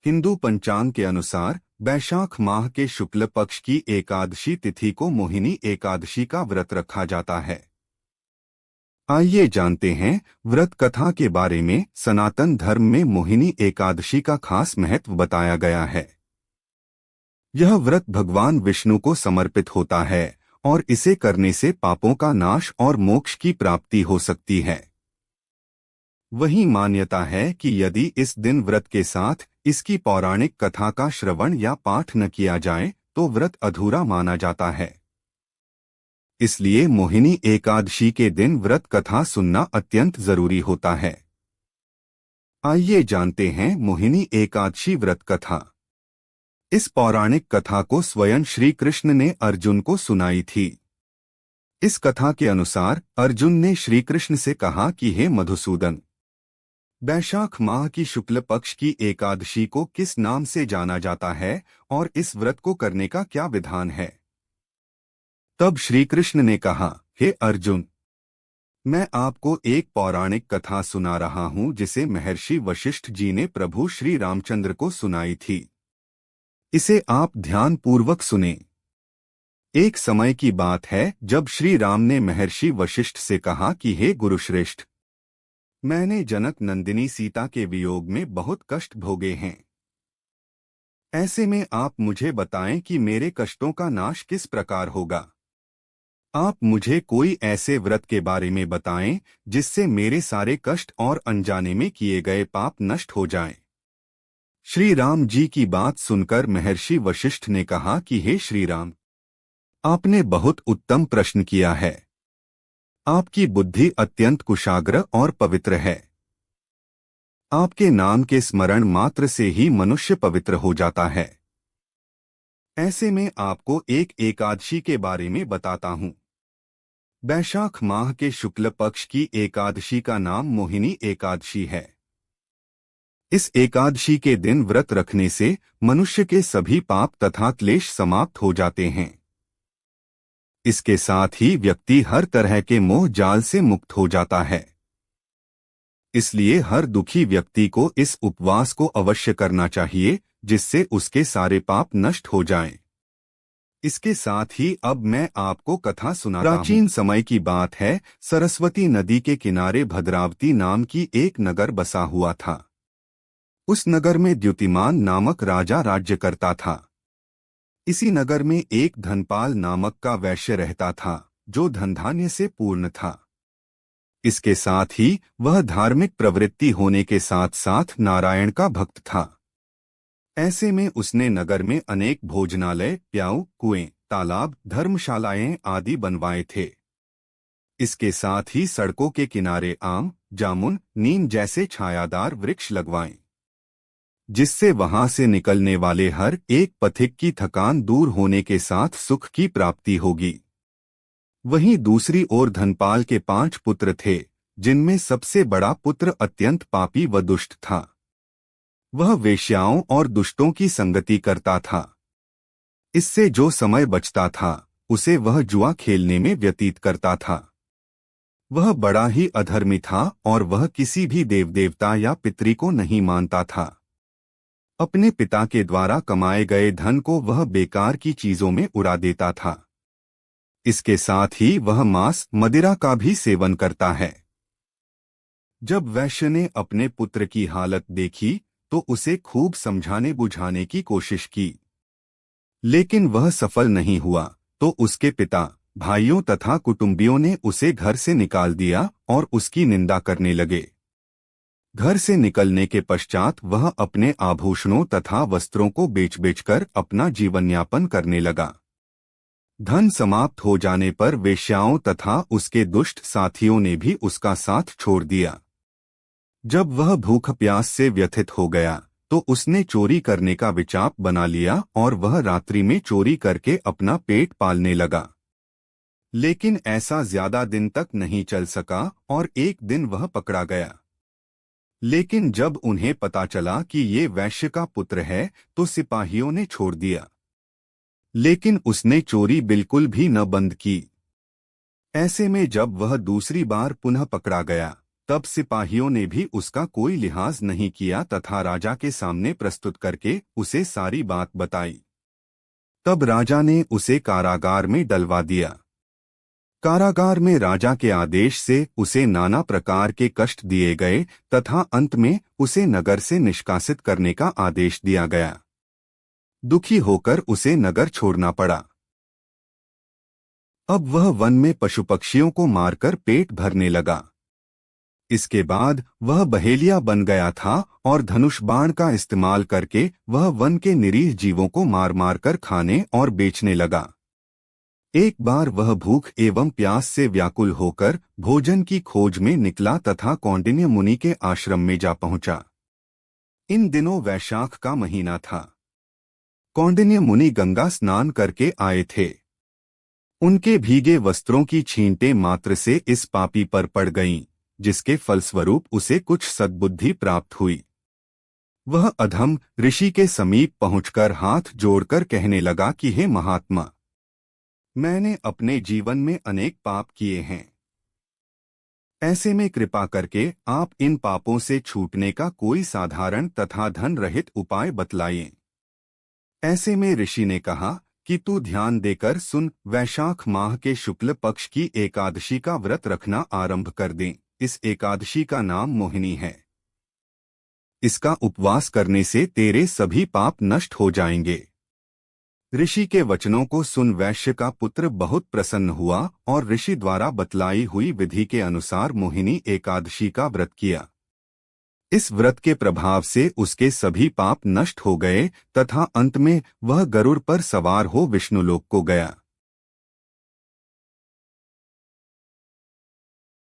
हिंदू पंचांग के अनुसार बैशाख माह के शुक्ल पक्ष की एकादशी तिथि को मोहिनी एकादशी का व्रत रखा जाता है। आइए जानते हैं व्रत कथा के बारे में। सनातन धर्म में मोहिनी एकादशी का खास महत्व बताया गया है। यह व्रत भगवान विष्णु को समर्पित होता है और इसे करने से पापों का नाश और मोक्ष की प्राप्ति हो सकती है। वहीं मान्यता है कि यदि इस दिन व्रत के साथ इसकी पौराणिक कथा का श्रवण या पाठ न किया जाए तो व्रत अधूरा माना जाता है। इसलिए मोहिनी एकादशी के दिन व्रत कथा सुनना अत्यंत जरूरी होता है। आइए जानते हैं मोहिनी एकादशी व्रत कथा। इस पौराणिक कथा को स्वयं श्री कृष्ण ने अर्जुन को सुनाई थी। इस कथा के अनुसार अर्जुन ने श्री कृष्ण से कहा कि हे मधुसूदन, बैशाख माह की शुक्ल पक्ष की एकादशी को किस नाम से जाना जाता है और इस व्रत को करने का क्या विधान है। तब श्री कृष्ण ने कहा, हे अर्जुन, मैं आपको एक पौराणिक कथा सुना रहा हूं जिसे महर्षि वशिष्ठ जी ने प्रभु श्री रामचंद्र को सुनाई थी। इसे आप ध्यान पूर्वक सुने। एक समय की बात है जब श्री राम ने महर्षि वशिष्ठ से कहा कि हे गुरुश्रेष्ठ, मैंने जनक नंदिनी सीता के वियोग में बहुत कष्ट भोगे हैं। ऐसे में आप मुझे बताएं कि मेरे कष्टों का नाश किस प्रकार होगा। आप मुझे कोई ऐसे व्रत के बारे में बताएं जिससे मेरे सारे कष्ट और अनजाने में किए गए पाप नष्ट हो जाएं। श्री राम जी की बात सुनकर महर्षि वशिष्ठ ने कहा कि हे श्री राम, आपने बहुत उत्तम प्रश्न किया है। आपकी बुद्धि अत्यंत कुशाग्र और पवित्र है। आपके नाम के स्मरण मात्र से ही मनुष्य पवित्र हो जाता है। ऐसे में आपको एक एकादशी के बारे में बताता हूं। बैशाख माह के शुक्ल पक्ष की एकादशी का नाम मोहिनी एकादशी है। इस एकादशी के दिन व्रत रखने से मनुष्य के सभी पाप तथा क्लेश समाप्त हो जाते हैं। इसके साथ ही व्यक्ति हर तरह के मोह जाल से मुक्त हो जाता है। इसलिए हर दुखी व्यक्ति को इस उपवास को अवश्य करना चाहिए, जिससे उसके सारे पाप नष्ट हो जाएं। इसके साथ ही अब मैं आपको कथा सुनाता हूं। प्राचीन समय की बात है। सरस्वती नदी के किनारे भद्रावती नाम की एक नगर बसा हुआ था। उस नगर में द्युतिमान नामक राजा राज्य करता था। इसी नगर में एक धनपाल नामक का वैश्य रहता था, जो धनधान्य से पूर्ण था। इसके साथ ही वह धार्मिक प्रवृत्ति होने के साथ साथ नारायण का भक्त था। ऐसे में उसने नगर में अनेक भोजनालय, प्याऊ, कुएं, तालाब, धर्मशालाएं आदि बनवाए थे। इसके साथ ही सड़कों के किनारे आम, जामुन, नीम जैसे छायादार वृक्ष लगवाए, जिससे वहां से निकलने वाले हर एक पथिक की थकान दूर होने के साथ सुख की प्राप्ति होगी। वहीं दूसरी ओर धनपाल के 5 पुत्र थे, जिनमें सबसे बड़ा पुत्र अत्यंत पापी व दुष्ट था। वह वेश्याओं और दुष्टों की संगति करता था। इससे जो समय बचता था उसे वह जुआ खेलने में व्यतीत करता था। वह बड़ा ही अधर्मी था और वह किसी भी देवदेवता या पितरी को नहीं मानता था। अपने पिता के द्वारा कमाए गए धन को वह बेकार की चीजों में उड़ा देता था। इसके साथ ही वह मांस, मदिरा का भी सेवन करता है। जब वैश्य ने अपने पुत्र की हालत देखी तो उसे खूब समझाने बुझाने की कोशिश की, लेकिन वह सफल नहीं हुआ। तो उसके पिता, भाइयों तथा कुटुंबियों ने उसे घर से निकाल दिया और उसकी निंदा करने लगे। घर से निकलने के पश्चात वह अपने आभूषणों तथा वस्त्रों को बेच-बेचकर अपना जीवन यापन करने लगा। धन समाप्त हो जाने पर वेश्याओं तथा उसके दुष्ट साथियों ने भी उसका साथ छोड़ दिया। जब वह भूख प्यास से व्यथित हो गया तो उसने चोरी करने का विचार बना लिया और वह रात्रि में चोरी करके अपना पेट पालने लगा। लेकिन ऐसा ज्यादा दिन तक नहीं चल सका और एक दिन वह पकड़ा गया। लेकिन जब उन्हें पता चला कि ये वैश्य का पुत्र है तो सिपाहियों ने छोड़ दिया, लेकिन उसने चोरी बिल्कुल भी न बंद की। ऐसे में जब वह दूसरी बार पुनः पकड़ा गया तब सिपाहियों ने भी उसका कोई लिहाज नहीं किया तथा राजा के सामने प्रस्तुत करके उसे सारी बात बताई। तब राजा ने उसे कारागार में डलवा दिया। कारागार में राजा के आदेश से उसे नाना प्रकार के कष्ट दिए गए तथा अंत में उसे नगर से निष्कासित करने का आदेश दिया गया। दुखी होकर उसे नगर छोड़ना पड़ा। अब वह वन में पशु पक्षियों को मारकर पेट भरने लगा। इसके बाद वह बहेलिया बन गया था और धनुष बाण का इस्तेमाल करके वह वन के निरीह जीवों को मार मार कर खाने और बेचने लगा। एक बार वह भूख एवं प्यास से व्याकुल होकर भोजन की खोज में निकला तथा कौंडिन्य मुनि के आश्रम में जा पहुंचा। इन दिनों वैशाख का महीना था। कौंडिन्य मुनि गंगा स्नान करके आए थे। उनके भीगे वस्त्रों की छींटे मात्र से इस पापी पर पड़ गईं, जिसके फलस्वरूप उसे कुछ सद्बुद्धि प्राप्त हुई। वह अधम ऋषि के समीप पहुंचकर हाथ जोड़कर कहने लगा कि हे महात्मा, मैंने अपने जीवन में अनेक पाप किए हैं। ऐसे में कृपा करके आप इन पापों से छूटने का कोई साधारण तथा धन रहित उपाय बतलाइए। ऐसे में ऋषि ने कहा कि तू ध्यान देकर सुन, वैशाख माह के शुक्ल पक्ष की एकादशी का व्रत रखना आरंभ कर दें। इस एकादशी का नाम मोहिनी है। इसका उपवास करने से तेरे सभी पाप नष्ट हो जाएंगे। ऋषि के वचनों को सुन वैश्य का पुत्र बहुत प्रसन्न हुआ और ऋषि द्वारा बतलाई हुई विधि के अनुसार मोहिनी एकादशी का व्रत किया। इस व्रत के प्रभाव से उसके सभी पाप नष्ट हो गए तथा अंत में वह गरुड़ पर सवार हो विष्णुलोक को गया।